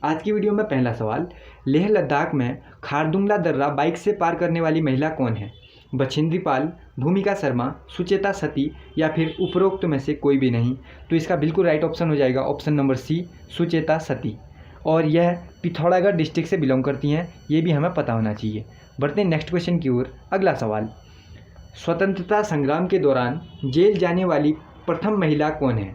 आज की वीडियो में पहला सवाल, लेह लद्दाख में खारदुंगला दर्रा बाइक से पार करने वाली महिला कौन है? बछेंद्री पाल, भूमिका शर्मा, सुचेता सती या फिर उपरोक्त में से कोई भी नहीं। तो इसका बिल्कुल राइट ऑप्शन हो जाएगा ऑप्शन नंबर सी, सुचेता सती। और यह पिथौरागढ़ डिस्ट्रिक्ट से बिलोंग करती हैं, ये भी हमें पता होना चाहिए। बढ़ते हैं नेक्स्ट क्वेश्चन की ओर। अगला सवाल, स्वतंत्रता संग्राम के दौरान जेल जाने वाली प्रथम महिला कौन है?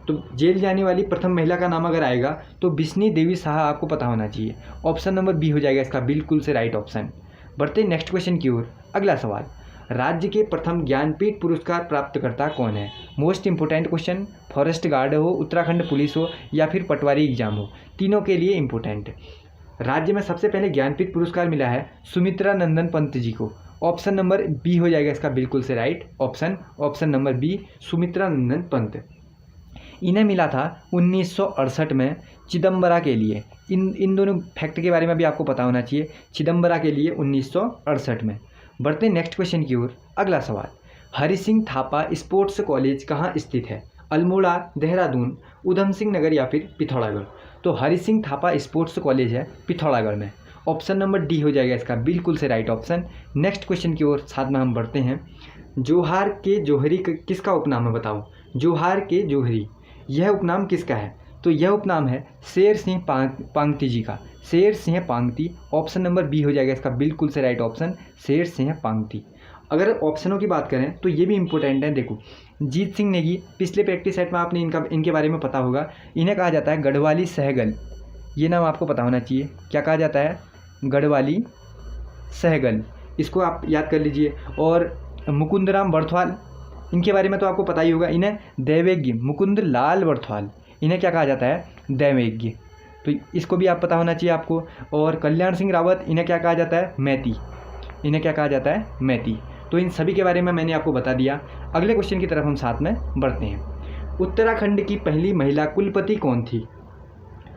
तो जेल जाने वाली प्रथम महिला का नाम अगर आएगा तो बिस्नी देवी शाह आपको पता होना चाहिए। ऑप्शन नंबर बी हो जाएगा इसका बिल्कुल से राइट ऑप्शन। बढ़ते हैं नेक्स्ट क्वेश्चन की ओर। अगला सवाल, राज्य के प्रथम ज्ञानपीठ पुरस्कार प्राप्तकर्ता कौन है? Most important question, forest guard हो, उत्तराखंड पुलिस हो या फिर पटवारी एग्जाम हो, तीनों के लिए इंपॉर्टेंट। राज्य में सबसे पहले ज्ञानपीठ पुरस्कार मिला है सुमित्रा नंदन पंत जी को। ऑप्शन नंबर बी हो जाएगा इसका बिल्कुल से right option. Option number B, Sumitra Nandan Pant. इन्हें मिला था 1968 में चिदम्बरा के लिए। इन दोनों फैक्ट के बारे में भी आपको पता होना चाहिए, चिदम्बरा के लिए 1968 में। बढ़ते नेक्स्ट क्वेश्चन की ओर। अगला सवाल, हरि सिंह थापा स्पोर्ट्स कॉलेज कहाँ स्थित है? अल्मोड़ा, देहरादून, उधम सिंह नगर या फिर पिथौरागढ़? तो हरि सिंह थापा स्पोर्ट्स कॉलेज है पिथौरागढ़ में। ऑप्शन नंबर डी हो जाएगा इसका बिल्कुल से राइट ऑप्शन। नेक्स्ट क्वेश्चन की ओर साथ में हम बढ़ते हैं। जोहार के जौहरी किसका उपनाम है बताओ? जोहार के जौहरी, यह उपनाम किसका है? तो यह उपनाम है शेर सिंह पांगती जी का, Sher Singh Pangti. Option number B हो जाएगा इसका बिल्कुल से राइट ऑप्शन, शेर सिंह पांगती। अगर ऑप्शनों की बात करें तो ये भी इंपॉर्टेंट है। देखो, जीत सिंह नेगी, पिछले प्रैक्टिस सेट में आपने इनके बारे में पता होगा। इन्हें कहा जाता है गढ़वाली सहगल, ये नाम आपको पता होना चाहिए। क्या कहा जाता है? गढ़वाली सहगल, इसको आप याद कर लीजिए। और मुकुंदराम बर्थवाल, इनके बारे में तो आपको पता ही होगा। इन्हें दैवेज्ञ मुकुंद लाल बर्थवाल, इन्हें क्या कहा जाता है? दैवेज्ञ, तो इसको भी आप पता होना चाहिए आपको। और कल्याण सिंह रावत, इन्हें क्या कहा जाता है? मैती, इन्हें क्या कहा जाता है? मैती। तो इन सभी के बारे में मैंने आपको बता दिया। अगले क्वेश्चन की तरफ हम साथ में बढ़ते हैं। उत्तराखंड की पहली महिला कुलपति कौन थी?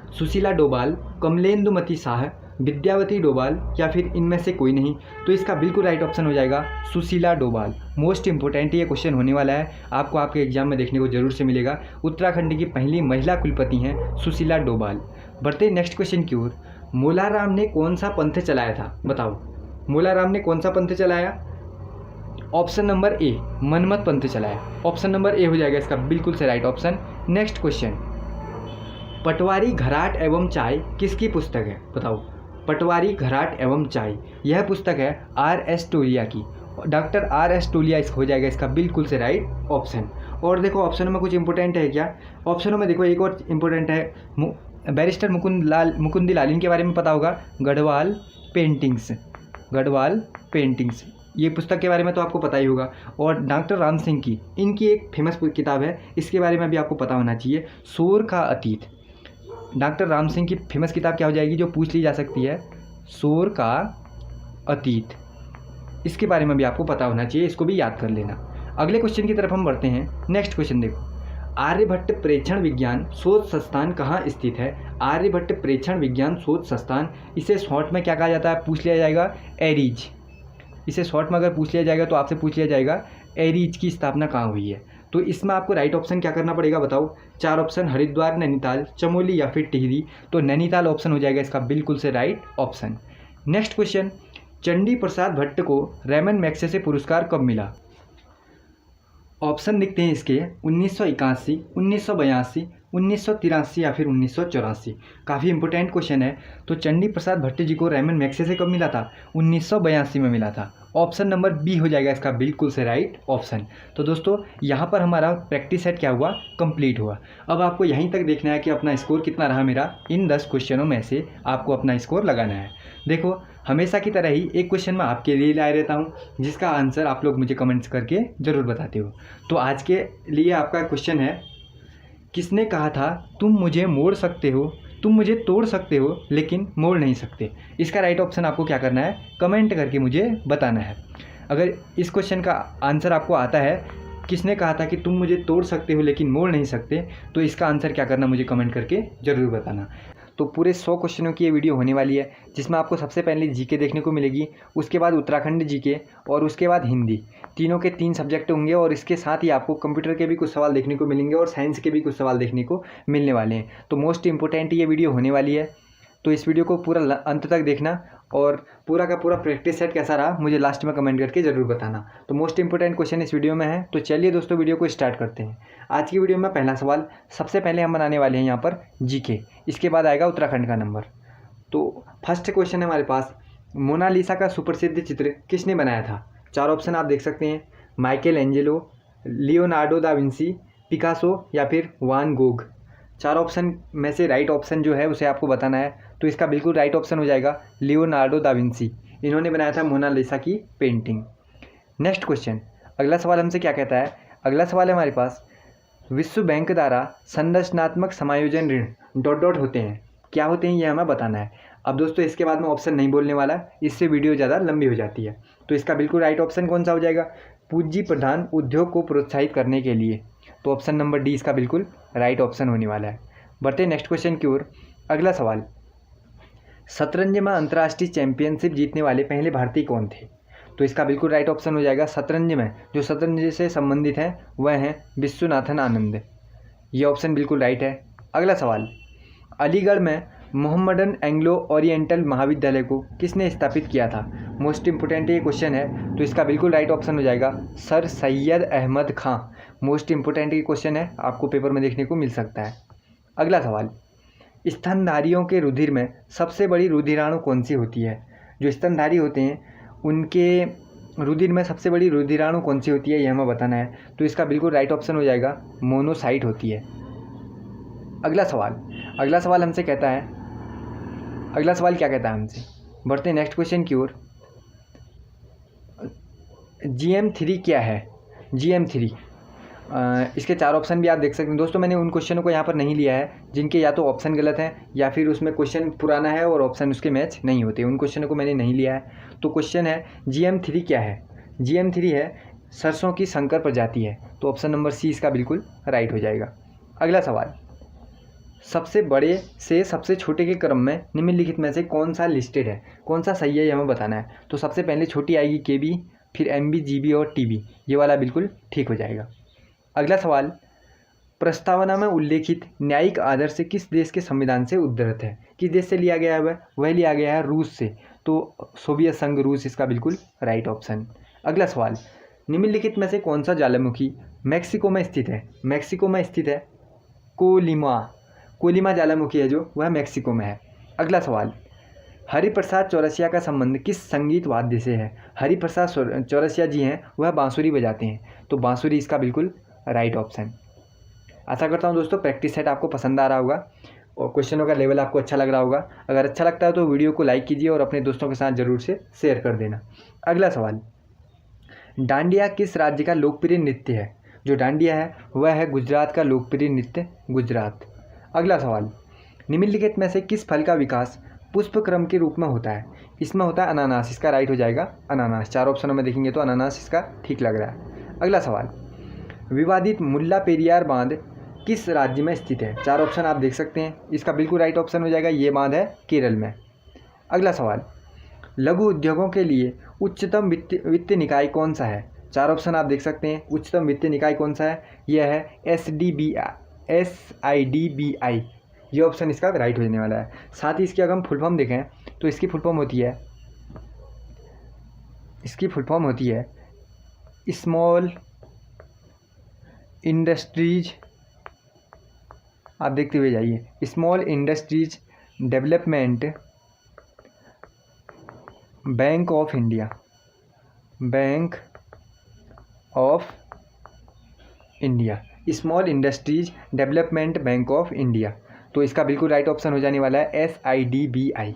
सुशीला डोभाल, कमलेंदुमती शाह, विद्यावती डोभाल या फिर इनमें से कोई नहीं? तो इसका बिल्कुल राइट ऑप्शन हो जाएगा सुशीला डोभाल। मोस्ट इंपोर्टेंट ये क्वेश्चन होने वाला है, आपको आपके एग्जाम में देखने को जरूर से मिलेगा। उत्तराखंड की पहली महिला कुलपति हैं सुशीला डोभाल। बढ़ते नेक्स्ट क्वेश्चन की ओर। मोलाराम ने कौन सा पंथ चलाया था बताओ? मोलाराम ने कौन सा पंथ चलाया? ऑप्शन नंबर ए, मनमत पंथ चलाया। ऑप्शन नंबर ए हो जाएगा इसका बिल्कुल से राइट ऑप्शन। नेक्स्ट क्वेश्चन, पटवारी घराट एवं चाय किसकी पुस्तक है बताओ? पटवारी घराट एवं चाय, यह पुस्तक है R.S. टोलिया की। Doctor R.S. टोलिया हो जाएगा इसका बिल्कुल से राइट ऑप्शन। और देखो ऑप्शनों में कुछ इंपॉर्टेंट है क्या? ऑप्शनों में देखो एक और इम्पोर्टेंट है, बैरिस्टर मुकुंदी लाल, इनके बारे में पता होगा। गढ़वाल पेंटिंग्स, गढ़वाल पेंटिंग्स, ये पुस्तक के बारे में तो आपको पता ही होगा। और डॉक्टर राम सिंह की, इनकी एक फेमस किताब है, इसके बारे में भी आपको पता होना चाहिए, शोर का अतीत। डॉक्टर राम सिंह की फेमस किताब क्या हो जाएगी जो पूछ ली जा सकती है? शोर का अतीत, इसके बारे में भी आपको पता होना चाहिए, इसको भी याद कर लेना। अगले क्वेश्चन की तरफ हम बढ़ते हैं। नेक्स्ट क्वेश्चन देखो, आर्यभट्ट प्रेक्षण विज्ञान शोध संस्थान कहाँ स्थित है? आर्यभट्ट प्रेक्षण विज्ञान शोध संस्थान, इसे शॉर्ट में क्या कहा जाता है? पूछ लिया जाएगा एरीज। इसे शॉर्ट में अगर पूछ लिया जाएगा तो आपसे पूछ लिया जाएगा एरीज की स्थापना कहाँ हुई है? तो इसमें आपको राइट ऑप्शन क्या करना पड़ेगा बताओ? 4 ऑप्शन, हरिद्वार, नैनीताल, चमोली या फिर टिहरी। तो नैनीताल ऑप्शन हो जाएगा इसका बिल्कुल से right option. Next question, Chandi Prasad Bhatt को रेमन मैग्सेसे पुरस्कार कब मिला? ऑप्शन दिखते हैं इसके 1981, 1982, 1983 या फिर 1984। काफ़ी इंपॉर्टेंट क्वेश्चन है। तो चंडी प्रसाद भट्ट जी को रेमन मैग्सेसे कब मिला था? 1982 में मिला था। ऑप्शन नंबर बी हो जाएगा इसका बिल्कुल से राइट ऑप्शन। तो दोस्तों यहाँ पर हमारा प्रैक्टिस सेट क्या हुआ? कंप्लीट हुआ। अब आपको यहीं तक देखना है कि अपना स्कोर कितना रहा मेरा। इन 10 क्वेश्चनों में से आपको अपना स्कोर लगाना है। देखो, हमेशा की तरह ही एक क्वेश्चन मैं आपके लिए लाए रहता हूँ, जिसका आंसर आप लोग मुझे कमेंट्स करके ज़रूर बताते हो। तो आज के लिए आपका क्वेश्चन है, किसने कहा था तुम मुझे मोड़ सकते हो, तुम मुझे तोड़ सकते हो लेकिन मोड़ नहीं सकते? इसका राइट ऑप्शन आपको क्या करना है? कमेंट करके मुझे बताना है। अगर इस क्वेश्चन का आंसर आपको आता है, किसने कहा था कि तुम मुझे तोड़ सकते हो लेकिन मोड़ नहीं सकते, तो इसका आंसर क्या करना मुझे कमेंट करके ज़रूर बताना। तो पूरे 100 क्वेश्चनों की ये वीडियो होने वाली है, जिसमें आपको सबसे पहले जीके देखने को मिलेगी, उसके बाद उत्तराखंड जीके और उसके बाद हिंदी। तीनों के 3 सब्जेक्ट होंगे और इसके साथ ही आपको कंप्यूटर के भी कुछ सवाल देखने को मिलेंगे और साइंस के भी कुछ सवाल देखने को मिलने वाले हैं। तो मोस्ट इंपॉर्टेंट ये वीडियो होने वाली है। तो इस वीडियो को पूरा अंत तक देखना और पूरा का पूरा प्रैक्टिस सेट कैसा रहा मुझे लास्ट में कमेंट करके ज़रूर बताना। तो मोस्ट इंपॉर्टेंट क्वेश्चन इस वीडियो में है। तो चलिए दोस्तों वीडियो को स्टार्ट करते हैं। आज की वीडियो में पहला सवाल सबसे पहले हम बनाने वाले हैं यहाँ पर जीके, इसके बाद आएगा उत्तराखंड का नंबर। तो फर्स्ट क्वेश्चन है हमारे पास, मोनालिसा का सुप्रसिद्ध चित्र किसने बनाया था? 4 ऑप्शन आप देख सकते हैं, Michael Angelo, Leonardo da Vinci, Picasso या फिर वान गोग। 4 ऑप्शन में से राइट ऑप्शन जो है उसे आपको बताना है। तो इसका बिल्कुल राइट ऑप्शन हो जाएगा लियोनार्डो दा विंसी। इन्होंने बनाया था मोनालिसा की पेंटिंग। नेक्स्ट क्वेश्चन, अगला सवाल हमसे क्या कहता है? अगला सवाल है हमारे पास, विश्व बैंक द्वारा संरचनात्मक समायोजन ऋण ... होते हैं, क्या होते हैं ये हमें बताना है। अब दोस्तों इसके बाद में ऑप्शन नहीं बोलने वाला, इससे वीडियो ज़्यादा लंबी हो जाती है। तो इसका बिल्कुल राइट ऑप्शन कौन सा हो जाएगा? पूंजी प्रधान उद्योग को प्रोत्साहित करने के लिए। तो ऑप्शन नंबर डी इसका बिल्कुल राइट ऑप्शन होने वाला है। बढ़ते नेक्स्ट क्वेश्चन की ओर। अगला सवाल, शतरंज में अंतर्राष्ट्रीय चैंपियनशिप जीतने वाले पहले भारतीय कौन थे? तो इसका बिल्कुल राइट ऑप्शन हो जाएगा, शतरंज में जो शतरंज से संबंधित हैं वह हैं विश्वनाथन आनंद। ये ऑप्शन बिल्कुल राइट है। अगला सवाल, अलीगढ़ में मोहम्मडन एंग्लो ओरिएंटल महाविद्यालय को किसने स्थापित किया था? मोस्ट इंपोर्टेंट ये क्वेश्चन है। तो इसका बिल्कुल राइट ऑप्शन हो जाएगा सर सैयद अहमद खां। मोस्ट इंपोर्टेंट ये क्वेश्चन है, आपको पेपर में देखने को मिल सकता है। अगला सवाल, स्तनधारियों के रुधिर में सबसे बड़ी रुधिराणु कौन सी होती है? जो स्तनधारी होते हैं उनके रुधिर में सबसे बड़ी रुधिराणु कौन सी होती है ये हमें बताना है। तो इसका बिल्कुल राइट ऑप्शन हो जाएगा मोनोसाइट होती है। अगला सवाल हमसे कहता है, अगला सवाल क्या कहता है हमसे? बढ़ते हैं नेक्स्ट क्वेश्चन की ओर। GM3 क्या है? GM3 इसके 4 ऑप्शन भी आप देख सकते हैं। दोस्तों मैंने उन क्वेश्चनों को यहाँ पर नहीं लिया है जिनके या तो ऑप्शन गलत हैं या फिर उसमें क्वेश्चन पुराना है और ऑप्शन उसके मैच नहीं होते, उन क्वेश्चनों को मैंने नहीं लिया है। तो क्वेश्चन है GM3 क्या है? GM3 है सरसों की संकर प्रजाति है। तो ऑप्शन नंबर सी इसका बिल्कुल राइट हो जाएगा। अगला सवाल, सबसे बड़े से सबसे छोटे के क्रम में निम्नलिखित में से कौन सा लिस्टेड है? कौन सा सही है ये हमें बताना है। तो सबसे पहले छोटी आएगी KB, फिर MB, GB और TB। ये वाला बिल्कुल ठीक हो जाएगा। अगला सवाल, प्रस्तावना में उल्लेखित न्यायिक आदर्श किस देश के संविधान से उद्धृत है? किस देश से लिया गया है? वह लिया गया है रूस से। तो सोवियत संघ रूस इसका बिल्कुल राइट ऑप्शन। अगला सवाल, निम्नलिखित में से कौन सा ज्वालामुखी मैक्सिको में स्थित है? मैक्सिको में स्थित है कोलिमा ज्वालामुखी है जो वह मैक्सिको में है। अगला सवाल, हरिप्रसाद चौरसिया का संबंध किस संगीत वाद्य से है? हरिप्रसाद चौरसिया जी हैं वह बांसुरी बजाते हैं। तो बांसुरी इसका बिल्कुल राइट ऑप्शन। आशा करता हूँ दोस्तों प्रैक्टिस सेट आपको पसंद आ रहा होगा और क्वेश्चनों का लेवल आपको अच्छा लग रहा होगा। अगर अच्छा लगता है तो वीडियो को लाइक कीजिए और अपने दोस्तों के साथ ज़रूर से शेयर कर देना। अगला सवाल, डांडिया किस राज्य का लोकप्रिय नृत्य है? जो डांडिया है वह है गुजरात का लोकप्रिय नृत्य, गुजरात। अगला सवाल, निम्नलिखित में से किस फल का विकास पुष्प क्रम के रूप में होता है? इसमें होता है अनानास। इसका राइट हो जाएगा अनानास। 4 ऑप्शनों में देखेंगे तो अनानास इसका ठीक लग रहा है। अगला सवाल, विवादित मुल्ला पेरियार बांध किस राज्य में स्थित है? 4 ऑप्शन आप देख सकते हैं। इसका बिल्कुल राइट ऑप्शन हो जाएगा ये बांध है केरल में। अगला सवाल, लघु उद्योगों के लिए उच्चतम वित्त निकाय कौन सा है? 4 ऑप्शन आप देख सकते हैं। उच्चतम वित्त निकाय कौन सा है? यह है SIDBI। ये ऑप्शन इसका राइट हो जाने वाला है। साथ ही इसकी अगर हम फुल फॉर्म देखें तो इसकी फुल फॉर्म होती है स्मॉल इंडस्ट्रीज, आप देखते हुए जाइए, small industries development bank of India, bank of India, small industries development bank of India. तो इसका बिल्कुल राइट ऑप्शन हो जाने वाला है SIDBI।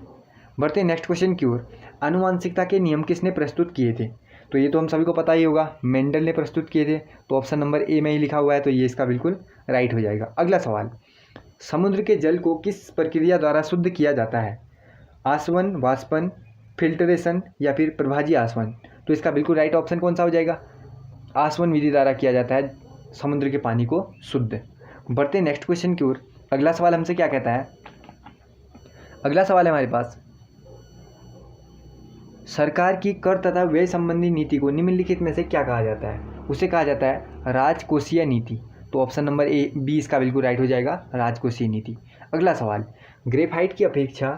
बढ़ते हैं नेक्स्ट क्वेश्चन की ओर। आनुवांशिकता के नियम किसने प्रस्तुत किए थे? तो ये तो हम सभी को पता ही होगा, मेंडल ने प्रस्तुत किए थे। तो ऑप्शन नंबर ए में ही लिखा हुआ है, तो ये इसका बिल्कुल राइट हो जाएगा। अगला सवाल, समुद्र के जल को किस प्रक्रिया द्वारा शुद्ध किया जाता है? आसवन, वाष्पन, फिल्ट्रेशन या फिर प्रभाजी आसवन। तो इसका बिल्कुल राइट ऑप्शन कौन सा हो जाएगा? आसवन विधि द्वारा किया जाता है समुद्र के पानी को शुद्ध। बढ़ते हैं नेक्स्ट क्वेश्चन की ओर। अगला सवाल हमसे क्या कहता है? अगला सवाल है हमारे पास, सरकार की कर तथा व्यय संबंधी नीति को निम्नलिखित में से क्या कहा जाता है? उसे कहा जाता है राजकोषीय नीति। तो ऑप्शन नंबर बी इसका बिल्कुल राइट हो जाएगा, राजकोषीय नीति। अगला सवाल, ग्रेफाइट की अपेक्षा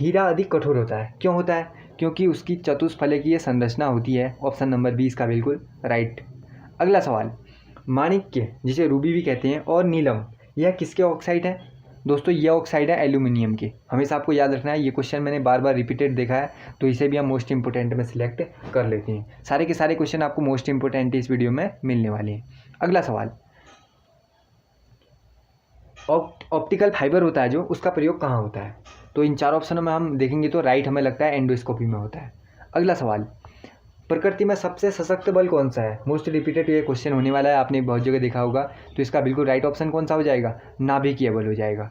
हीरा अधिक कठोर होता है, क्यों होता है? क्योंकि उसकी चतुष्फलकीय संरचना होती है। ऑप्शन नंबर बी इसका बिल्कुल राइट। अगला सवाल, माणिक्य जिसे रूबी भी कहते हैं और नीलम, यह किसके ऑक्साइड है? दोस्तों ये ऑक्साइड है एल्यूमिनियम के। हमेशा आपको याद रखना है, ये क्वेश्चन मैंने बार बार रिपीटेड देखा है, तो इसे भी हम मोस्ट इंपोर्टेंट में सिलेक्ट कर लेते हैं। सारे के सारे क्वेश्चन आपको मोस्ट इंपोर्टेंट इस वीडियो में मिलने वाले हैं। अगला सवाल, ऑप्टिकल फाइबर होता है जो, उसका प्रयोग कहाँ होता है? तो इन चार ऑप्शनों में हम देखेंगे तो राइट हमें लगता है एंडोस्कोपी में होता है। अगला सवाल, प्रकृति में सबसे सशक्त बल कौन सा है? मोस्ट रिपीटेड ये क्वेश्चन होने वाला है, आपने बहुत जगह देखा होगा, तो इसका बिल्कुल राइट ऑप्शन कौन सा हो जाएगा? नाभिकीय बल हो जाएगा।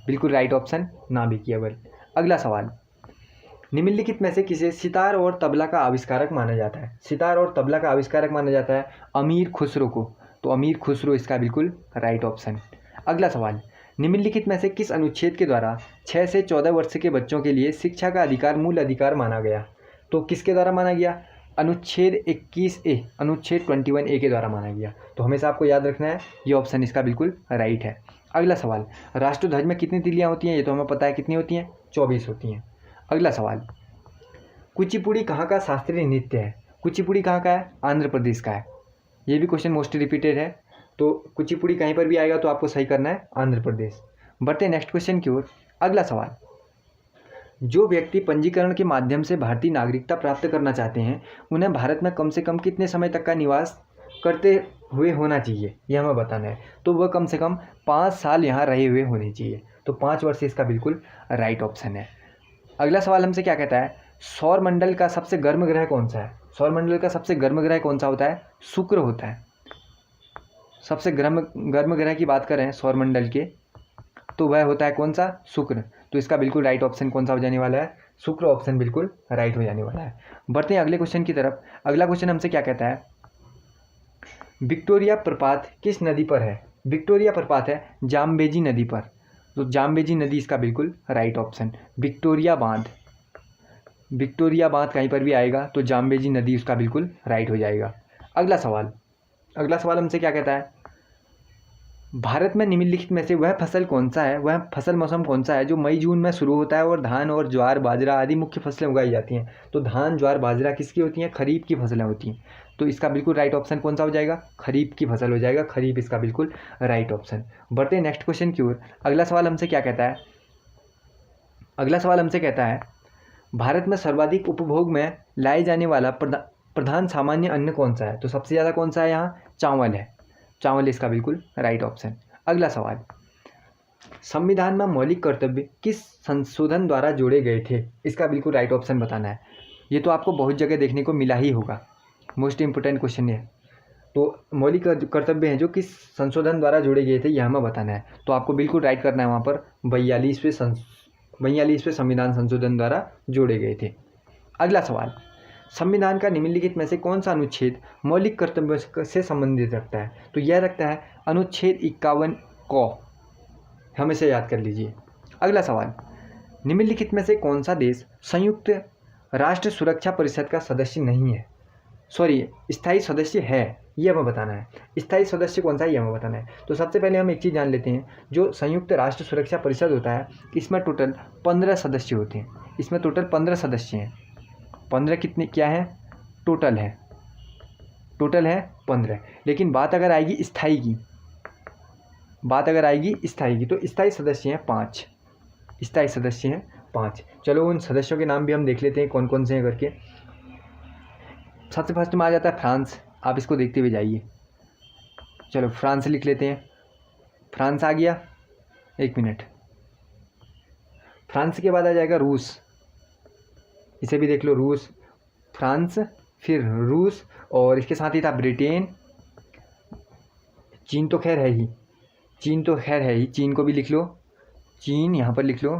बिल्कुल राइट ऑप्शन नाभिकीय बल। अगला सवाल, निम्नलिखित में से किसे सितार और तबला का आविष्कारक माना जाता है? सितार और तबला का आविष्कारक माना जाता है अमीर खुसरो को, तो अमीर खुसरो इसका बिल्कुल राइट ऑप्शन। अगला सवाल, निम्नलिखित में से किस अनुच्छेद के द्वारा 6 से 14 वर्ष के बच्चों के लिए शिक्षा का अधिकार मूल अधिकार माना गया? तो किसके द्वारा माना गया? अनुच्छेद 21A, अनुच्छेद 21A के द्वारा माना गया। तो हमेशा आपको याद रखना है, ये ऑप्शन इसका बिल्कुल राइट है। अगला सवाल, राष्ट्रध्वज में कितनी तिलियाँ होती हैं? ये तो हमें पता है, कितनी होती हैं? 24 होती हैं। अगला सवाल, कुचिपुड़ी कहाँ का शास्त्रीय नृत्य है? कुचिपुड़ी कहाँ का है? आंध्र प्रदेश का है। ये भी क्वेश्चन मोस्ट रिपीटेड है, तो कुचिपुड़ी कहीं पर भी आएगा तो आपको सही करना है आंध्र प्रदेश। बढ़ते हैं नेक्स्ट क्वेश्चन की ओर। अगला सवाल, जो व्यक्ति पंजीकरण के माध्यम से भारतीय नागरिकता प्राप्त करना चाहते हैं उन्हें भारत में कम से कम कितने समय तक का निवास करते हुए होना चाहिए, यह हमें बताना है। तो वह कम से कम 5 साल यहाँ रहे हुए होने चाहिए, तो 5 वर्ष इसका बिल्कुल राइट ऑप्शन है। अगला सवाल हमसे क्या कहता है, सौर मंडल का सबसे गर्म ग्रह कौन सा है? सौर मंडल का सबसे गर्म ग्रह कौन सा होता है? शुक्र होता है। सबसे गर्म ग्रह की बात करें सौर मंडल के, तो वह होता है कौन सा? शुक्र। तो इसका बिल्कुल राइट ऑप्शन कौन सा हो जाने वाला है? शुक्र ऑप्शन बिल्कुल राइट हो जाने वाला है। बढ़ते हैं अगले क्वेश्चन की तरफ। अगला क्वेश्चन हमसे क्या कहता है, विक्टोरिया प्रपात किस नदी पर है? विक्टोरिया प्रपात है जाम्बेजी नदी पर, तो जाम्बेजी नदी इसका बिल्कुल राइट ऑप्शन। विक्टोरिया बांध, विक्टोरिया बांध कहीं पर भी आएगा तो जाम्बेजी नदी उसका बिल्कुल राइट हो जाएगा। अगला सवाल हमसे क्या कहता है, भारत में निम्नलिखित में से वह फसल कौन सा है, वह फसल मौसम कौन सा है जो मई जून में शुरू होता है और धान और ज्वार बाजरा आदि मुख्य फसलें उगाई जाती हैं? तो धान ज्वार बाजरा किसकी होती हैं? खरीफ की फसलें होती हैं। तो इसका बिल्कुल राइट ऑप्शन कौन सा हो जाएगा? खरीफ की फसल हो जाएगा। खरीफ इसका बिल्कुल राइट ऑप्शन। बढ़ते हैं नेक्स्ट क्वेश्चन की ओर। अगला सवाल हमसे क्या कहता है, अगला सवाल हमसे कहता है, भारत में सर्वाधिक उपभोग में लाए जाने वाला प्रधान सामान्य अन्न कौन सा है? तो सबसे ज़्यादा कौन सा है यहाँ? चावल है। चावल इसका बिल्कुल राइट ऑप्शन। अगला सवाल, संविधान में मौलिक कर्तव्य किस संशोधन द्वारा जोड़े गए थे? इसका बिल्कुल राइट ऑप्शन बताना है। ये तो आपको बहुत जगह देखने को मिला ही होगा, मोस्ट इंपोर्टेंट क्वेश्चन है। तो मौलिक कर्तव्य हैं जो किस संशोधन द्वारा जोड़े गए थे, यह हमें बताना है। तो आपको बिल्कुल राइट करना है वहाँ पर 42वें संविधान संशोधन द्वारा जोड़े गए थे। अगला सवाल, संविधान का निम्नलिखित में से कौन सा अनुच्छेद मौलिक कर्तव्यों से संबंधित रखता है? तो यह रखता है अनुच्छेद 51 क, हमेशा याद कर लीजिए। अगला सवाल, निम्नलिखित में से कौन सा देश संयुक्त राष्ट्र सुरक्षा परिषद का सदस्य नहीं है? स्थायी सदस्य है, ये हमें बताना है। स्थायी सदस्य कौन सा है, ये हमें बताना है। तो सबसे पहले हम एक चीज़ जान लेते हैं, जो संयुक्त राष्ट्र सुरक्षा परिषद होता है इसमें टोटल 15 सदस्य होते हैं। इसमें टोटल 15 सदस्य हैं। 15 कितने क्या है? टोटल है 15। लेकिन बात अगर आएगी स्थायी की, तो स्थायी सदस्य हैं 5। स्थायी सदस्य हैं 5। चलो उन सदस्यों के नाम भी हम देख लेते हैं कौन कौन से हैं करके। सबसे फर्स्ट में आ जाता है फ्रांस, आप इसको देखते हुए जाइए। चलो फ्रांस लिख लेते हैं। फ्रांस आ गया, एक मिनट। फ्रांस के बाद आ जाएगा रूस, इसे भी देख लो, रूस, फ्रांस, फिर रूस, और इसके साथ ही था ब्रिटेन। चीन तो खैर है ही, चीन को भी लिख लो, चीन यहाँ पर लिख लो।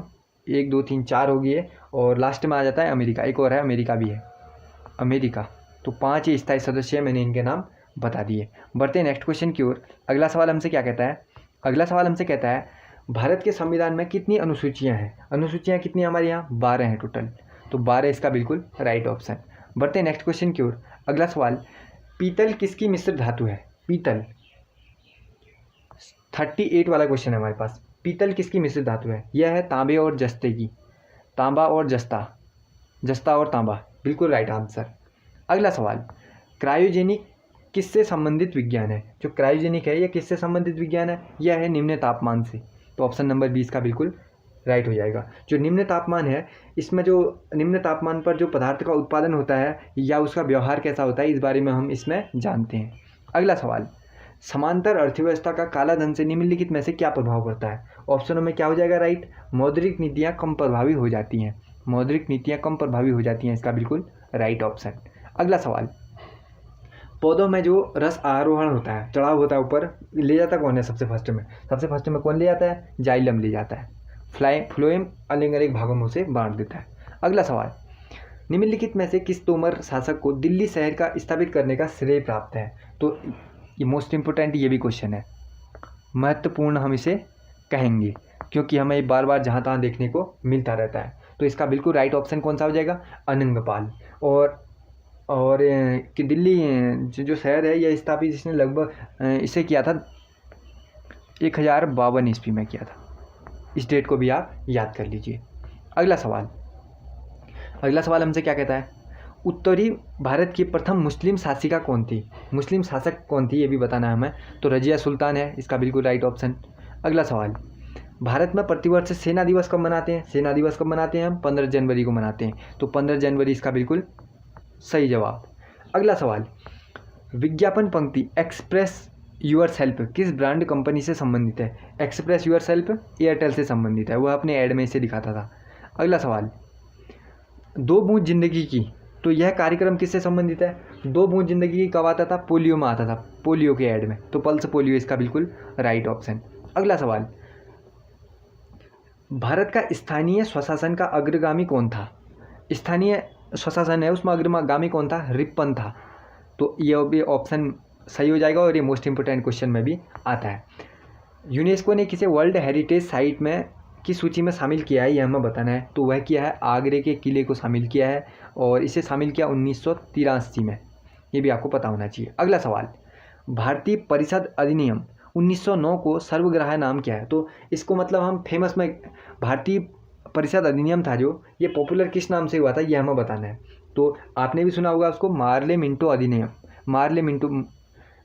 1 2 3 4 हो गए, और लास्ट में आ जाता है अमेरिका। एक और है, अमेरिका भी है, अमेरिका। तो 5 ही स्थायी सदस्य हैं, मैंने इनके नाम बता दिए। बढ़ते हैं नेक्स्ट क्वेश्चन की ओर। अगला सवाल हमसे क्या कहता है, भारत के संविधान में कितनी अनुसूचियाँ हैं? अनुसूचियाँ कितनी हमारे यहाँ? 12 हैं टोटल। तो 12 इसका बिल्कुल राइट ऑप्शन। बढ़ते हैं नेक्स्ट क्वेश्चन की ओर। अगला सवाल, पीतल किसकी मिश्र धातु है? पीतल 38 वाला क्वेश्चन है हमारे पास। पीतल किसकी मिश्र धातु है? यह है तांबे और जस्ते की। तांबा और जस्ता, जस्ता और तांबा, बिल्कुल राइट आंसर। अगला सवाल, क्रायोजेनिक किससे संबंधित विज्ञान है? जो क्रायोजेनिक है यह किससे संबंधित विज्ञान है? यह है निम्न तापमान से। तो ऑप्शन नंबर 20 का बिल्कुल राइट हो जाएगा। जो निम्न तापमान है, इसमें जो निम्न तापमान पर जो पदार्थ का उत्पादन होता है या उसका व्यवहार कैसा होता है, इस बारे में हम इसमें जानते हैं। अगला सवाल, समांतर अर्थव्यवस्था का काला धन से निम्नलिखित में से क्या प्रभाव पड़ता है? ऑप्शनों में क्या हो जाएगा राइट? मौद्रिक नीतियाँ कम प्रभावी हो जाती हैं, मौद्रिक नीतियाँ कम प्रभावी हो जाती हैं, इसका बिल्कुल राइट ऑप्शन। अगला सवाल, पौधों में जो रस आरोहण होता है, चढ़ाव होता है ऊपर, ले जाता कौन है सबसे फर्स्ट में? सबसे फर्स्ट में कौन ले जाता है? जाइलम ले जाता है। फ्लोएम अलग अलग भागों में उसे बांट देता है। अगला सवाल, निम्नलिखित में से किस तोमर शासक को दिल्ली शहर का स्थापित करने का श्रेय प्राप्त है? तो ये मोस्ट इम्पोर्टेंट ये भी क्वेश्चन है, महत्वपूर्ण हम इसे कहेंगे क्योंकि हमें बार बार जहाँ तहाँ देखने को मिलता रहता है। तो इसका बिल्कुल राइट ऑप्शन कौन सा हो जाएगा? अनंगपाल। और कि दिल्ली जो शहर है यह स्थापित इसने लगभग इसे किया था 1052 ईस्वी में किया था। इस डेट को भी आप याद कर लीजिए। अगला सवाल हमसे क्या कहता है? उत्तरी भारत की प्रथम मुस्लिम शासिका कौन थी? मुस्लिम शासक कौन थी ये भी बताना है हमें। तो रजिया सुल्तान है, इसका बिल्कुल राइट ऑप्शन। अगला सवाल, भारत में प्रतिवर्ष सेना दिवस कब मनाते हैं? सेना दिवस कब मनाते हैं हम? 15 जनवरी को मनाते हैं। तो 15 जनवरी इसका बिल्कुल सही जवाब। अगला सवाल, विज्ञापन पंक्ति एक्सप्रेस यूर सेल्फ किस ब्रांड कंपनी से संबंधित है? एक्सप्रेस यूर सेल्फ एयरटेल से संबंधित है, वह अपने ऐड में इसे दिखाता था। अगला सवाल, दो बूंद जिंदगी की, तो यह कार्यक्रम किससे संबंधित है? दो बूंद जिंदगी की कब आता था? पोलियो में आता था, पोलियो के ऐड में। तो पल्स पोलियो इसका बिल्कुल राइट ऑप्शन। अगला सवाल, भारत का स्थानीय स्वशासन का अग्रगामी कौन था? स्थानीय स्वशासन है उसमें अग्रगामी कौन था? रिपन था। तो ये भी ऑप्शन सही हो जाएगा और ये मोस्ट इंपोर्टेंट क्वेश्चन में भी आता है। यूनेस्को ने किसे वर्ल्ड हेरिटेज साइट में की सूची में शामिल किया है, यह हमें बताना है। तो वह किया है आगरे के किले को शामिल किया है और इसे शामिल किया 1983 में, ये भी आपको पता होना चाहिए। अगला सवाल, भारतीय परिषद अधिनियम 1909 को सर्वग्राह्य नाम क्या है? तो इसको मतलब हम फेमस में भारतीय परिषद अधिनियम था जो, ये पॉपुलर किस नाम से हुआ था यह हमें बताना है। तो आपने भी सुना होगा उसको, मार्ले मिंटो अधिनियम, मार्ले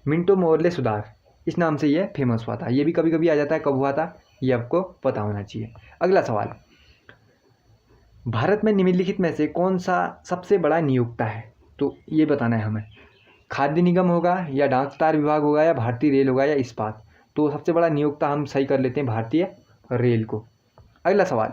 मिंटो मोर्ले सुधार, इस नाम से ये फेमस हुआ था। ये भी कभी कभी आ जाता है, कब हुआ था ये आपको पता होना चाहिए। अगला सवाल, भारत में निम्नलिखित में से कौन सा सबसे बड़ा नियोक्ता है? तो ये बताना है हमें। खाद्य निगम होगा या डाक तार विभाग होगा या भारतीय रेल होगा या इस्पात? तो सबसे बड़ा नियोक्ता हम सही कर लेते हैं भारतीय रेल को। अगला सवाल,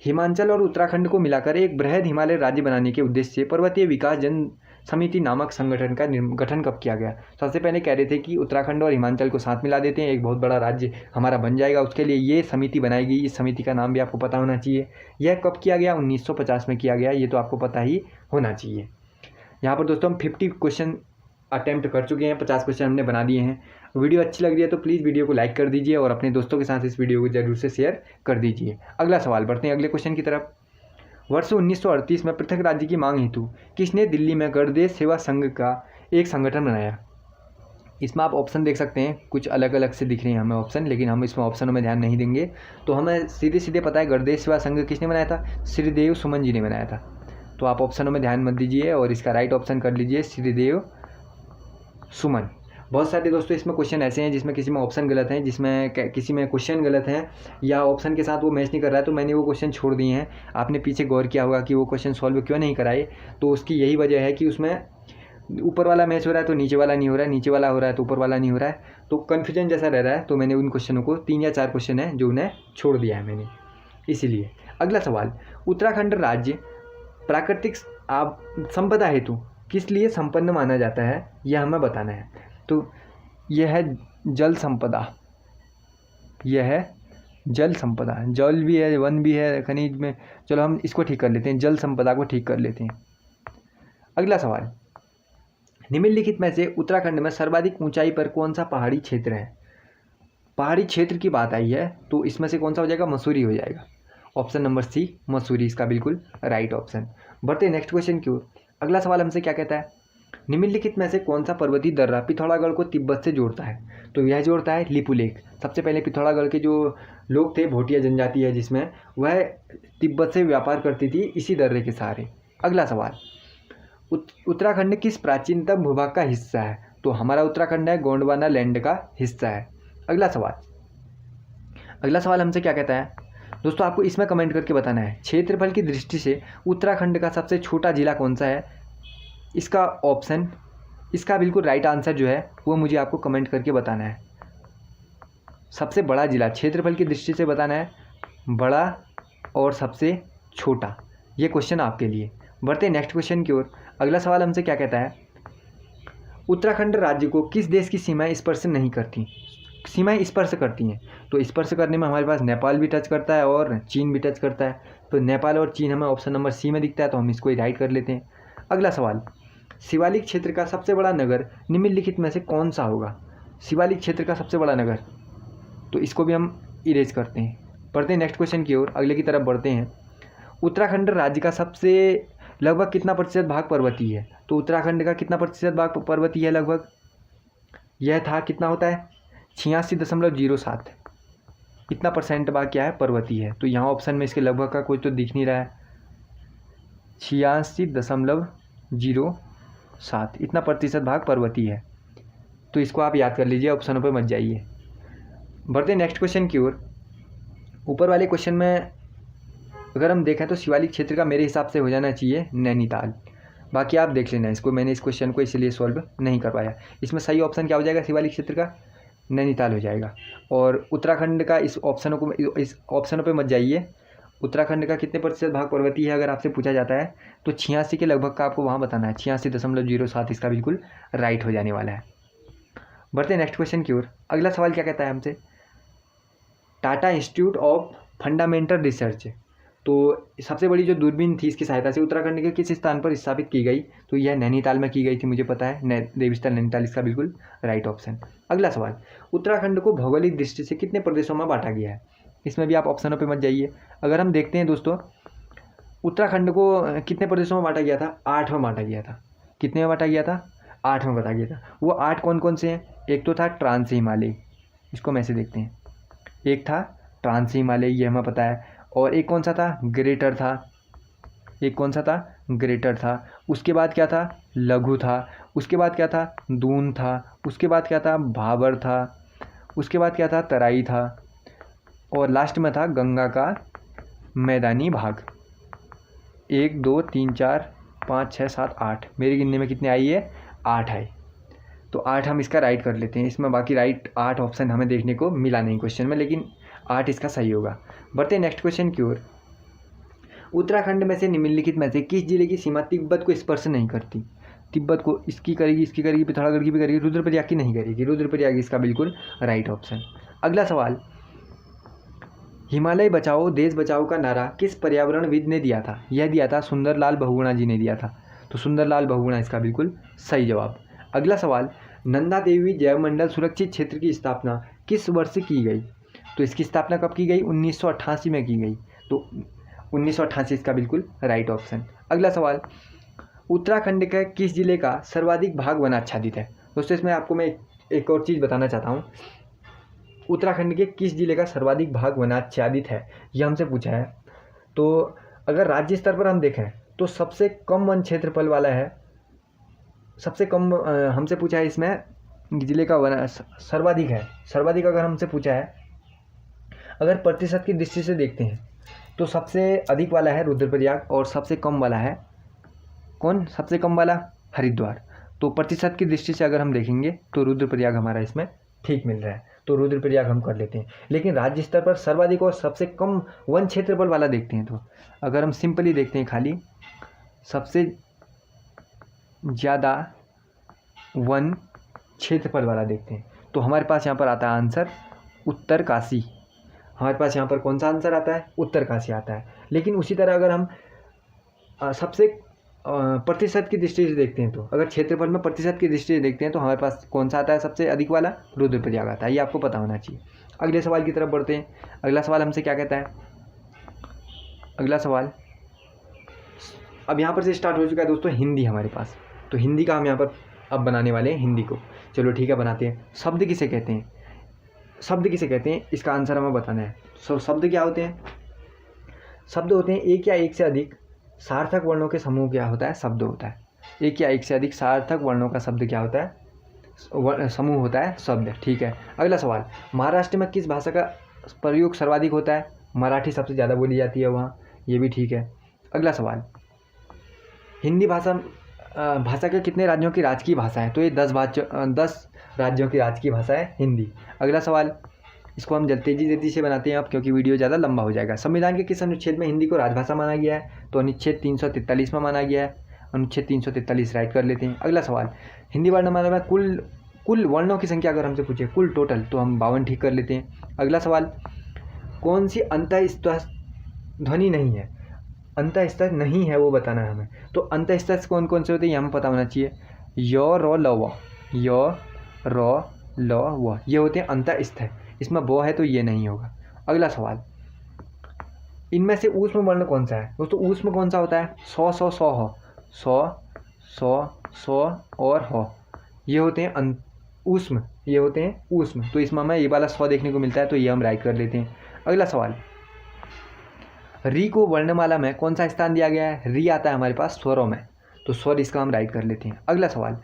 हिमाचल और उत्तराखंड को मिलाकर एक बृहद हिमालय राज्य बनाने के उद्देश्य से पर्वतीय विकास जन समिति नामक संगठन का गठन कब किया गया? सबसे पहले कह रहे थे कि उत्तराखंड और हिमाचल को साथ मिला देते हैं, एक बहुत बड़ा राज्य हमारा बन जाएगा, उसके लिए ये समिति बनाई गई। इस समिति का नाम भी आपको पता होना चाहिए। यह कब किया गया? 1950 में किया गया, ये तो आपको पता ही होना चाहिए। यहाँ पर दोस्तों हम 50 क्वेश्चन अटैम्प्ट कर चुके हैं, 50 क्वेश्चन हमने बना दिए हैं। वीडियो अच्छी लग रही है तो प्लीज़ वीडियो को लाइक कर दीजिए और अपने दोस्तों के साथ इस वीडियो को जरूर से शेयर कर दीजिए। अगला सवाल, बढ़ते हैं अगले क्वेश्चन की तरफ। वर्ष 1938 में पृथक राज्य की मांग हेतु किसने दिल्ली में गणदेश सेवा संघ का एक संगठन बनाया? इसमें आप ऑप्शन देख सकते हैं, कुछ अलग अलग से दिख रहे हैं हमें ऑप्शन, लेकिन हम इसमें ऑप्शनों में ध्यान नहीं देंगे। तो हमें सीधे सीधे पता है गणदेश सेवा संघ किसने बनाया था? श्रीदेव सुमन जी ने बनाया था। तो आप ऑप्शनों में ध्यान मत दीजिए और इसका राइट ऑप्शन कर लीजिए श्रीदेव सुमन। बहुत सारे दोस्तों इसमें क्वेश्चन ऐसे हैं जिसमें किसी में ऑप्शन गलत हैं, जिसमें किसी में क्वेश्चन गलत हैं या ऑप्शन के साथ वो मैच नहीं कर रहा है, तो मैंने वो क्वेश्चन छोड़ दिए हैं। आपने पीछे गौर किया होगा कि वो क्वेश्चन सॉल्व क्यों नहीं कराए, तो उसकी यही वजह है कि उसमें ऊपर वाला मैच हो रहा है तो नीचे वाला नहीं हो रहा है, नीचे वाला हो रहा है तो ऊपर वाला नहीं हो रहा है, तो कन्फ्यूजन जैसा रह रहा है। तो मैंने उन क्वेश्चनों को 3 या 4 क्वेश्चन है जो उन्हें छोड़ दिया है मैंने, इसीलिए। अगला सवाल, उत्तराखंड राज्य प्राकृतिक संपदा हेतु किस लिए संपन्न माना जाता है, यह हमें बताना है। तो यह है जल संपदा, यह है जल संपदा, जल भी है, वन भी है, खनिज में। चलो हम इसको ठीक कर लेते हैं, जल संपदा को ठीक कर लेते हैं। अगला सवाल, निम्नलिखित में से उत्तराखंड में सर्वाधिक ऊंचाई पर कौन सा पहाड़ी क्षेत्र है? पहाड़ी क्षेत्र की बात आई है तो इसमें से कौन सा हो जाएगा? मसूरी हो जाएगा। ऑप्शन नंबर सी मसूरी इसका बिल्कुल राइट ऑप्शन। बढ़ते हैं नेक्स्ट क्वेश्चन की ओर। अगला सवाल हमसे क्या कहता है? निम्नलिखित में से कौन सा पर्वतीय दर्रा पिथौरागढ़ को तिब्बत से जोड़ता है? तो यह जोड़ता है लिपुलेख। सबसे पहले पिथौरागढ़ के जो लोग थे, भोटिया जनजाति है जिसमें, वह तिब्बत से व्यापार करती थी इसी दर्रे के सहारे। अगला सवाल, उत्तराखंड किस प्राचीनतम भूभाग का हिस्सा है? तो हमारा उत्तराखंड है गोंडवाना लैंड का हिस्सा है। अगला सवाल हमसे क्या कहता है दोस्तों, आपको इसमें कमेंट करके बताना है, क्षेत्रफल की दृष्टि से उत्तराखंड का सबसे छोटा जिला कौन सा है? इसका बिल्कुल राइट आंसर जो है वो मुझे आपको कमेंट करके बताना है। सबसे बड़ा जिला क्षेत्रफल की दृष्टि से बताना है, बड़ा और सबसे छोटा। ये क्वेश्चन आपके लिए। बढ़ते नेक्स्ट क्वेश्चन की ओर। अगला सवाल हमसे क्या कहता है, उत्तराखंड राज्य को किस देश की सीमाएं स्पर्श नहीं करती? सीमाएं स्पर्श करती हैं, तो स्पर्श करने में हमारे पास नेपाल भी टच करता है और चीन भी टच करता है। तो नेपाल और चीन हमें ऑप्शन नंबर सी में दिखता है, तो हम इसको ही राइट कर लेते हैं। अगला सवाल, शिवालिक क्षेत्र का सबसे बड़ा नगर निम्नलिखित में से कौन सा होगा? शिवालिक क्षेत्र का सबसे बड़ा नगर, तो इसको भी हम इरेज करते हैं। बढ़ते हैं नेक्स्ट क्वेश्चन की ओर, अगले की तरफ बढ़ते हैं। उत्तराखंड राज्य का सबसे लगभग कितना प्रतिशत भाग पर्वतीय है? तो उत्तराखंड का कितना प्रतिशत भाग पर्वतीय है? लगभग यह था, कितना होता है 86.07। इतना परसेंट भाग क्या है? पर्वतीय है। तो यहाँ ऑप्शन में इसके लगभग का कुछ तो दिख नहीं रहा है, 86.07 इतना प्रतिशत भाग पर्वतीय है। तो इसको आप याद कर लीजिए, ऑप्शनों पे मत जाइए। बढ़ते नेक्स्ट क्वेश्चन की ओर। ऊपर वाले क्वेश्चन में अगर हम देखें तो शिवालिक क्षेत्र का मेरे हिसाब से हो जाना चाहिए नैनीताल। बाकी आप देख लेना इसको, मैंने इस क्वेश्चन को इसलिए सॉल्व नहीं कर पाया। इसमें सही ऑप्शन क्या हो जाएगा? शिवालिक क्षेत्र का नैनीताल हो जाएगा। और उत्तराखंड का इस ऑप्शनों पे मत जाइए। उत्तराखंड का कितने प्रतिशत भाग पर्वतीय है अगर आपसे पूछा जाता है तो 86 के लगभग का आपको वहाँ बताना है। 86.07 इसका बिल्कुल राइट हो जाने वाला है। बढ़ते नेक्स्ट क्वेश्चन की ओर। अगला सवाल क्या कहता है हमसे, Tata institute of fundamental research, तो सबसे बड़ी जो दूरबीन थी इसकी सहायता से उत्तराखंड के किस स्थान पर स्थापित की गई? तो यह नैनीताल में की गई थी, मुझे पता है, देवस्थल नैनीताल इसका बिल्कुल राइट ऑप्शन। अगला सवाल, उत्तराखंड को भौगोलिक दृष्टि से कितने प्रदेशों में बांटा गया है? इसमें भी आप ऑप्शनों पे मत जाइए। अगर हम देखते हैं दोस्तों, उत्तराखंड को कितने प्रदेशों में बांटा गया था? 8 में बांटा गया था। कितने में बांटा गया था? 8 में बांटा गया था। वो 8 कौन कौन से हैं? एक तो था ट्रांस हिमालय, इसको हम ऐसे देखते हैं, एक था ट्रांस हिमालय, ये हमें पता है। और एक कौन सा था? ग्रेटर था। एक कौन सा था? ग्रेटर था। उसके बाद क्या था? लघु था। उसके बाद क्या था? दून था। उसके बाद क्या था? भाबर था। उसके बाद क्या था? तराई था। और लास्ट में था गंगा का मैदानी भाग। 1 2 3 4 5 6 7 8, मेरे गिनने में कितने आई है? 8 है। तो 8 हम इसका राइट कर लेते हैं। इसमें बाकी राइट 8 ऑप्शन हमें देखने को मिला नहीं क्वेश्चन में, लेकिन 8 इसका सही होगा। बढ़ते नेक्स्ट क्वेश्चन की ओर। उत्तराखंड में से निम्नलिखित में से किस जिले की सीमा तिब्बत को स्पर्श नहीं करती? तिब्बत को इसकी करेगी, पिथौरागढ़ की भी करेगी, रुद्रप्रयाग की नहीं करेगी। रुद्रप्रयाग इसका बिल्कुल राइट ऑप्शन। अगला सवाल, हिमालय बचाओ देश बचाओ का नारा किस पर्यावरणविद ने दिया था? यह दिया था सुंदरलाल बहुगुणा जी ने दिया था। तो सुंदरलाल बहुगुणा इसका बिल्कुल सही जवाब। अगला सवाल, नंदा देवी जैवमंडल सुरक्षित क्षेत्र की स्थापना किस वर्ष की गई? तो इसकी स्थापना कब की गई? 1988 में की गई। तो 1988 इसका बिल्कुल राइट ऑप्शन। अगला सवाल, उत्तराखंड के किस जिले का सर्वाधिक भाग वन आच्छादित है? दोस्तों इसमें आपको मैं एक और चीज़ बताना चाहता हूँ। उत्तराखंड के किस जिले का सर्वाधिक भाग वनाच्छादित है, यह हमसे पूछा है। तो अगर राज्य स्तर पर हम देखें तो सबसे कम वन क्षेत्रफल वाला है, सबसे कम हमसे पूछा है इसमें जिले का वन सर्वाधिक है। सर्वाधिक अगर हमसे पूछा है, अगर प्रतिशत की दृष्टि से देखते हैं तो सबसे अधिक वाला है रुद्रप्रयाग और सबसे कम वाला है कौन? सबसे कम वाला हरिद्वार। तो प्रतिशत की दृष्टि से अगर हम देखेंगे तो रुद्रप्रयाग हमारा इसमें ठीक मिल रहा है, तो रुद्रप्रयाग हम कर लेते हैं। लेकिन राज्य स्तर पर सर्वाधिक और सबसे कम वन क्षेत्रफल वाला देखते हैं तो अगर हम सिंपली देखते हैं, खाली सबसे ज़्यादा वन क्षेत्रफल वाला देखते हैं तो हमारे पास यहाँ पर आता है आंसर उत्तरकाशी। हमारे पास यहाँ पर कौन सा आंसर आता है? उत्तरकाशी आता है। लेकिन उसी तरह अगर हम सबसे प्रतिशत की दृष्टि से देखते हैं तो अगर क्षेत्रफल में प्रतिशत की दृष्टि से देखते हैं तो हमारे पास कौन सा आता है? सबसे अधिक वाला रुद्रप्रयाग आता है। ये आपको पता होना चाहिए। अगले सवाल की तरफ बढ़ते हैं। अगला सवाल हमसे क्या कहता है? अगला सवाल अब यहाँ पर से स्टार्ट हो चुका है दोस्तों हिंदी हमारे पास। तो हिंदी का हम यहाँ पर अब बनाने वाले हैं हिंदी को। चलो ठीक है, बनाते हैं। शब्द किसे कहते हैं? शब्द किसे कहते हैं, इसका आंसर हमें बताना है। शब्द क्या होते हैं? शब्द होते हैं एक या एक से अधिक सार्थक वर्णों के समूह। क्या होता है? शब्द होता है। एक या एक से अधिक सार्थक वर्णों का शब्द क्या होता है? समूह होता है शब्द। ठीक है, अगला सवाल, महाराष्ट्र में किस भाषा का प्रयोग सर्वाधिक होता है? मराठी सबसे ज़्यादा बोली जाती है वहाँ, ये भी ठीक है। अगला सवाल, हिंदी भाषा के कितने राज्यों की राजकीय भाषा है? तो ये 10 राज्यों की राजकीय भाषा है हिंदी। अगला सवाल, इसको हम तेजी से बनाते हैं अब, क्योंकि वीडियो ज़्यादा लंबा हो जाएगा। संविधान के किस अनुच्छेद में हिंदी को राजभाषा माना गया है? तो अनुच्छेद 343 में माना गया है। अनुच्छेद 343 राइट कर लेते हैं। अगला सवाल, हिंदी वर्णमाला में कुल वर्णों की संख्या अगर हमसे पूछे कुल टोटल, तो हम 52 ठीक कर लेते हैं। अगला सवाल, कौन सी अंतःस्थ ध्वनि नहीं है? अंतःस्थ नहीं है वो बताना है हमें। तो अंतःस्थ कौन कौन से होते हैं ये हमें पता होना चाहिए। यो रो ल व, यो रो ल व, ये होते हैं अंतःस्थ। इसमें वो है तो ये नहीं होगा। अगला सवाल, इनमें से ऊष्म वर्ण कौन सा है? दोस्तों ऊष्म कौन सा होता है? सौ सौ सौ हो, सौ और हो, ये होते हैं ऊष्म, ये होते हैं ऊष्म। तो इसमें हमें ये वाला 100 देखने को मिलता है, तो ये हम राइट कर लेते हैं। अगला सवाल, री को वर्णमाला में कौन सा स्थान दिया गया है? री आता है हमारे पास स्वरों में, तो स्वर इसका हम राइट कर लेते हैं। अगला सवाल,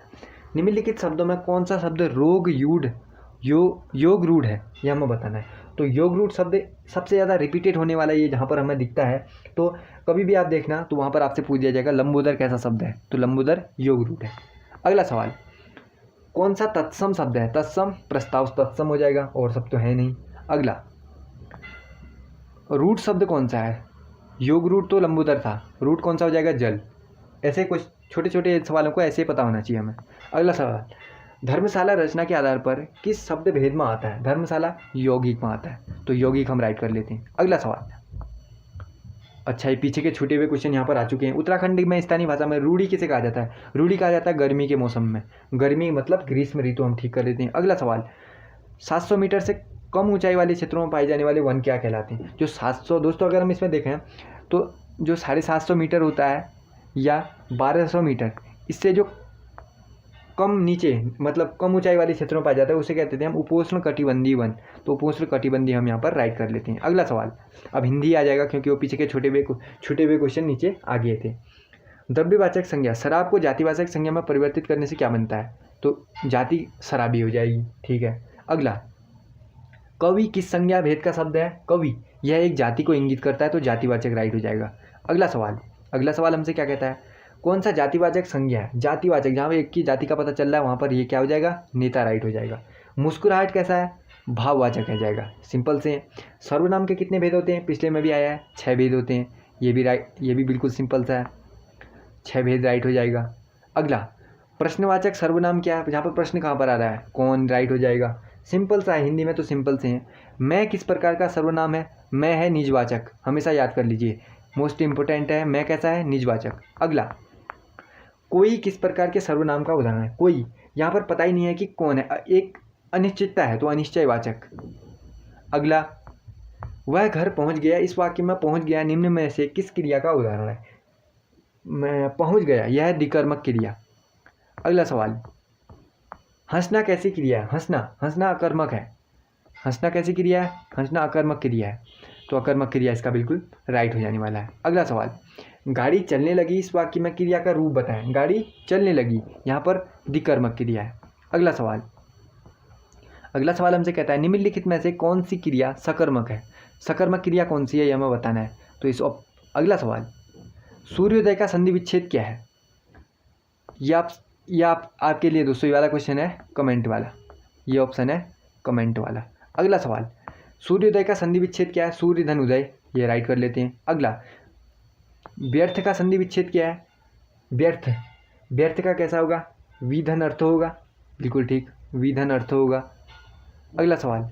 निम्नलिखित शब्दों में कौन सा शब्द योग रूढ़ है? यह हमें बताना है। तो योग रूढ़ शब्द सबसे ज़्यादा रिपीटेड होने वाला ये जहाँ पर हमें दिखता है, तो कभी भी आप देखना तो वहाँ पर आपसे पूछ दिया जाएगा लंबोदर कैसा शब्द है? तो लंबोदर योग रूढ़ है। अगला सवाल, कौन सा तत्सम शब्द है? तत्सम प्रस्ताव तत्सम हो जाएगा, और सब तो है नहीं। अगला, रूट शब्द कौन सा है? योग रूट तो लंबोदर था, रूट कौन सा हो जाएगा? जल। ऐसे कुछ छोटे छोटे सवालों को ऐसे पता होना चाहिए हमें। अगला सवाल, धर्मशाला रचना के आधार पर किस शब्द भेद में आता है? धर्मशाला यौगिक में आता है, तो यौगिक हम राइट कर लेते हैं। अगला सवाल, अच्छा ये पीछे के छूटे हुए क्वेश्चन यहाँ पर आ चुके हैं। उत्तराखंड में स्थानीय भाषा में रूढ़ी किसे कहा जाता है? रूढ़ी कहा जाता है गर्मी के मौसम में, गर्मी मतलब ग्रीष्म ऋतु, हम ठीक कर लेते हैं। अगला सवाल, 700 मीटर से कम ऊंचाई वाले क्षेत्रों में पाए जाने वाले वन क्या कहलाते हैं? जो 700, दोस्तों अगर हम इसमें देखें तो जो 750 मीटर होता है या 1200 मीटर, इससे जो कम नीचे मतलब कम ऊंचाई वाले क्षेत्रों में पाया जाता है उसे कहते थे हम उपोष्ण कटिबंधीय वन, तो उपोष्ण कटिबंधीय हम यहाँ पर राइट कर लेते हैं। अगला सवाल, अब हिंदी आ जाएगा क्योंकि वो पीछे के छूटे हुए क्वेश्चन नीचे आ गए थे। द्रव्यवाचक संज्ञा, शराब को जातिवाचक संज्ञा में परिवर्तित करने से क्या बनता है? तो जाति शराबी हो जाएगी। ठीक है, अगला, कवि किस संज्ञा भेद का शब्द है? कवि, यह एक जाति को इंगित करता है, तो जातिवाचक राइट हो जाएगा। अगला सवाल हमसे क्या कहता है? कौन सा जातिवाचक संज्ञा है? जातिवाचक, जहाँ पर एक की जाति का पता चल रहा है वहाँ पर ये क्या हो जाएगा? नेता राइट हो जाएगा। मुस्कुराहट कैसा है? भाववाचक है जाएगा, सिंपल से। सर्वनाम के कितने भेद होते हैं? पिछले में भी आया है 6 भेद होते हैं, ये भी राइट, ये भी बिल्कुल सिंपल सा है, 6 भेद राइट हो जाएगा। अगला, प्रश्नवाचक सर्वनाम क्या है? जहाँ पर प्रश्न कहाँ पर आ रहा है? कौन राइट हो जाएगा, सिंपल सा है, हिंदी में तो सिंपल से हैं। मैं किस प्रकार का सर्वनाम है? मैं है निजवाचक, हमेशा याद कर लीजिए, मोस्ट इंपोर्टेंट है। मैं कैसा है? निजवाचक। अगला, कोई किस प्रकार के सर्वनाम का उदाहरण है? कोई, यहाँ पर पता ही नहीं है कि कौन है, एक अनिश्चितता है तो अनिश्चयवाचक। अगला, वह घर पहुँच गया, इस वाक्य में पहुँच गया निम्न में से किस क्रिया का उदाहरण है? मैं पहुँच गया, यह है द्विकर्मक क्रिया। अगला सवाल, हंसना कैसी क्रिया है? हंसना अकर्मक है। हंसना कैसी क्रिया है? हंसना अकर्मक क्रिया है, तो अकर्मक क्रिया इसका बिल्कुल राइट हो जाने वाला है। अगला सवाल, गाड़ी चलने लगी, इस वाक्य में क्रिया का रूप बताएं। गाड़ी चलने लगी, यहाँ पर द्विकर्मक क्रिया है। अगला सवाल हमसे कहता है निम्नलिखित में से कौन सी क्रिया सकर्मक है? सकर्मक क्रिया कौन सी है यह हमें बताना है, तो इस अगला सवाल, सूर्योदय का संधि विच्छेद क्या है? ये आपके लिए दोस्तों ये वाला क्वेश्चन है कमेंट वाला, ये ऑप्शन है कमेंट वाला। अगला सवाल, सूर्योदय का संधि विच्छेद क्या है? सूर्य धन उदय, ये राइट कर लेते हैं। अगला, व्यर्थ का संधि विच्छेद क्या है? व्यर्थ का कैसा होगा? विधन अर्थ होगा, बिल्कुल ठीक, विधन अर्थ होगा। अगला सवाल,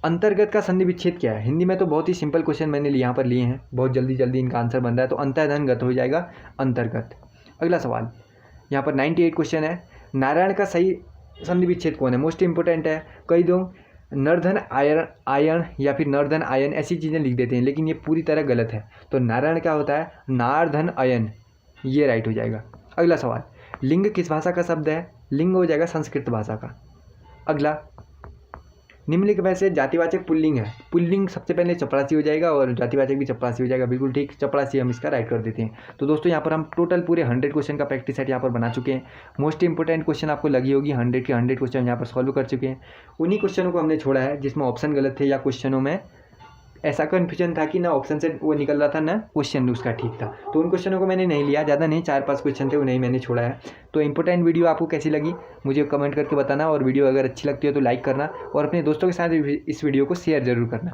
अंतर्गत का संधि विच्छेद क्या है? हिंदी में तो बहुत ही सिंपल क्वेश्चन मैंने यहाँ पर लिए हैं, बहुत जल्दी इनका आंसर बन रहा है, तो अंतर्धनगत हो जाएगा, अंतर्गत। अगला सवाल, यहाँ पर 98 क्वेश्चन है, नारायण का सही संधि विच्छेद कौन है? मोस्ट इंपोर्टेंट है, कई दो नर्धन आयन या फिर नर्धन आयन ऐसी चीज़ें लिख देते हैं, लेकिन ये पूरी तरह गलत है। तो नारायण क्या होता है? नारधन आयन, ये राइट हो जाएगा। अगला सवाल, लिंग किस भाषा का शब्द है? लिंग हो जाएगा संस्कृत भाषा का। अगला, निम्नलिखित में से जातिवाचक पुल्लिंग है। पुल्लिंग सबसे पहले चपरासी हो जाएगा और जातिवाचक भी चपरासी हो जाएगा। बिल्कुल ठीक, चपरासी हम इसका राइट कर देते हैं। तो दोस्तों यहाँ पर हम टोटल पूरे 100 क्वेश्चन का प्रैक्टिस सेट यहाँ पर बना चुके हैं। मोस्ट इंपोर्टेंट क्वेश्चन आपको लगी होगी, 100 के 100 क्वेश्चन यहाँ पर सॉल्व कर चुके हैं। उन्हीं क्वेश्चनों को हमने छोड़ा है जिसमें ऑप्शन गलत थे या क्वेश्चनों में ऐसा कन्फ्यूजन था कि ना ऑप्शन से वो निकल रहा था ना क्वेश्चन उसका ठीक था, तो उन क्वेश्चनों को मैंने नहीं लिया, ज़्यादा नहीं, 4-5 क्वेश्चन थे, वो नहीं मैंने छोड़ा है। तो इंपॉर्टेंट वीडियो आपको कैसी लगी मुझे कमेंट करके बताना, और वीडियो अगर अच्छी लगती है तो लाइक करना और अपने दोस्तों के साथ इस वीडियो को शेयर ज़रूर करना।